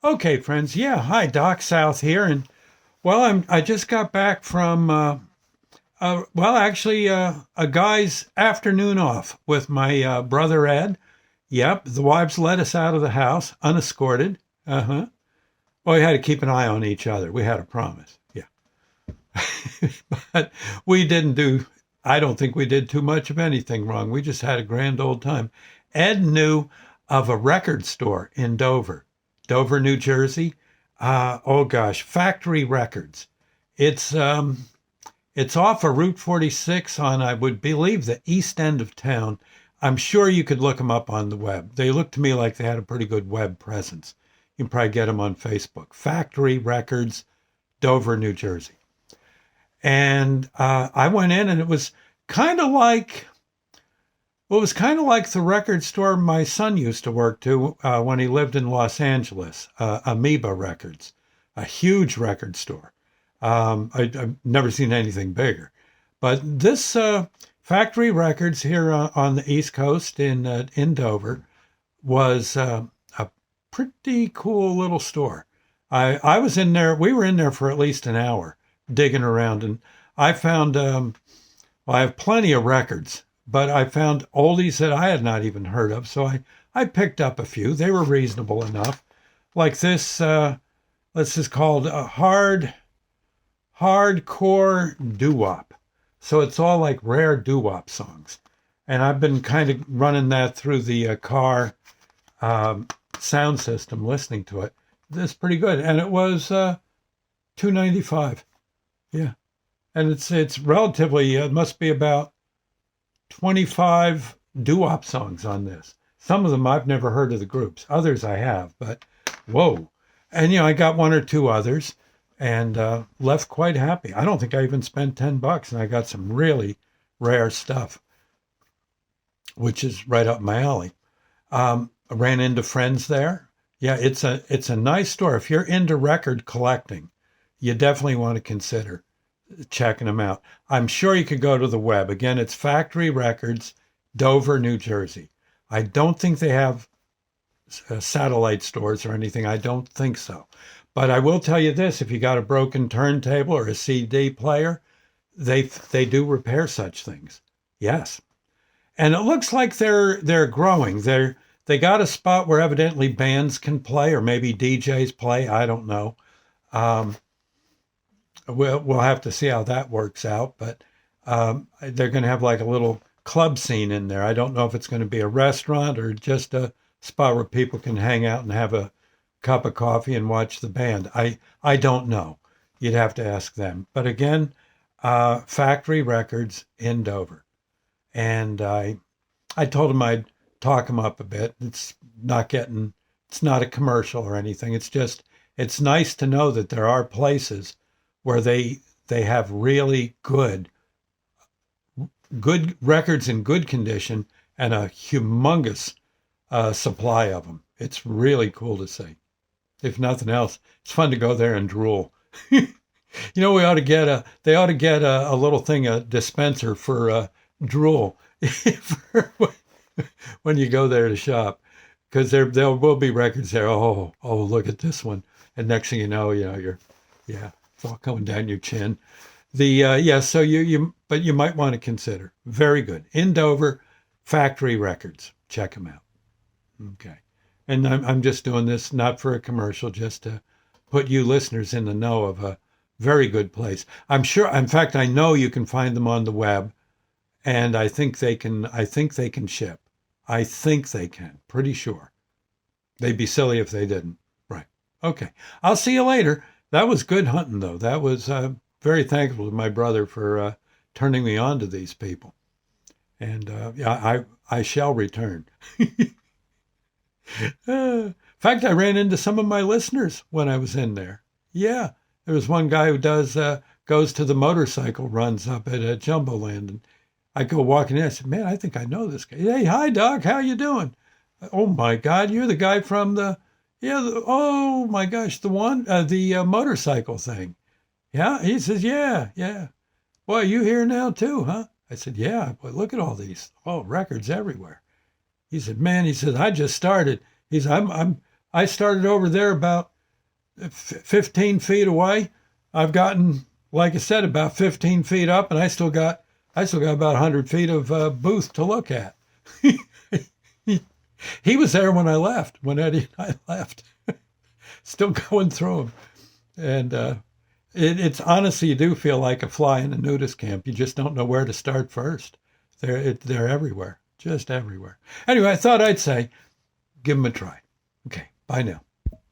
Okay, friends. Yeah, hi, Doc South here, and I just got back from a guy's afternoon off with my brother Ed. Yep, the wives let us out of the house unescorted. Uh huh. Well, we had to keep an eye on each other. We had a promise. Yeah, but we didn't do. I don't think we did too much of anything wrong. We just had a grand old time. Ed knew of a record store in Dover, New Jersey. Oh gosh, Factory Records. It's um, it's off of Route 46 on, I would believe, the east end of town. I'm sure you could look them up on the web. They look to me like they had a pretty good web presence. You can probably get them on Facebook. Factory Records, Dover, New Jersey. And I went in, and it was kind of like well, it was kind of like the record store my son used to work to when he lived in Los Angeles, Amoeba Records, a huge record store. I've never seen anything bigger. But this Factory Records here on the East Coast in Dover was a pretty cool little store. I was in there, we were in there for at least an hour digging around, and I found well, I have plenty of records, but I found oldies that I had not even heard of. So I picked up a few. They were reasonable enough. Like this is called a hardcore doo-wop. So it's all like rare doo-wop songs. And I've been kind of running that through the car sound system, listening to it. It's pretty good. And it was $2.95. Yeah. And it's relatively, it must be about 25 doo-wop songs on this. Some of them I've never heard of the groups. Others I have, but whoa. And, I got one or two others and left quite happy. I don't think I even spent $10 and I got some really rare stuff, which is right up my alley. I ran into friends there. Yeah, it's a nice store. If you're into record collecting, you definitely want to consider checking them out. I'm sure you could go to the web. Again, it's Factory Records, Dover, New Jersey. I don't think they have satellite stores or anything. I don't think so. But I will tell you this, if you got a broken turntable or a CD player, they do repair such things. Yes. And it looks like they're growing. They got a spot where evidently bands can play or maybe DJs play. I don't know. Um, we'll have to see how that works out, but they're going to have like a little club scene in there. I don't know if it's going to be a restaurant or just a spot where people can hang out and have a cup of coffee and watch the band. I don't know. You'd have to ask them. But again, Factory Records in Dover, and I told them I'd talk them up a bit. It's not a commercial or anything. It's nice to know that there are places where they have really good records in good condition and a humongous supply of them. It's really cool to see. If nothing else, it's fun to go there and drool. We ought to get a little thing, a dispenser for drool for when you go there to shop, because there will be records there. Oh, look at this one, and next thing you know, yeah, it's all coming down your chin. So but you might want to consider. Very good. In Dover, Factory Records. Check them out. Okay. And I'm just doing this not for a commercial, just to put you listeners in the know of a very good place. I'm sure, in fact, I know you can find them on the web, and I think they can ship. I think they can. Pretty sure. They'd be silly if they didn't. Right. Okay. I'll see you later. That was good hunting, though. That was very thankful to my brother for turning me on to these people. And yeah, I shall return. In fact, I ran into some of my listeners when I was in there. Yeah, there was one guy who goes to the motorcycle runs up at Jumboland, and I go walking in. I said, "Man, I think I know this guy." Hey, hi, Doc. How you doing? Oh my God, you're the guy from oh my gosh, the motorcycle thing. Yeah, he says, yeah. Boy, you here now too, huh? I said, yeah. Boy, look at all these records everywhere. He said, man, I just started. He said, I started over there about 15 feet away. I've gotten, like I said, about 15 feet up, and I still got about 100 feet of booth to look at. He was there when I left, when Eddie and I left, still going through them. And it's honestly, you do feel like a fly in a nudist camp. You just don't know where to start first. They're everywhere, just everywhere. Anyway, I thought I'd say, give them a try. Okay, bye now.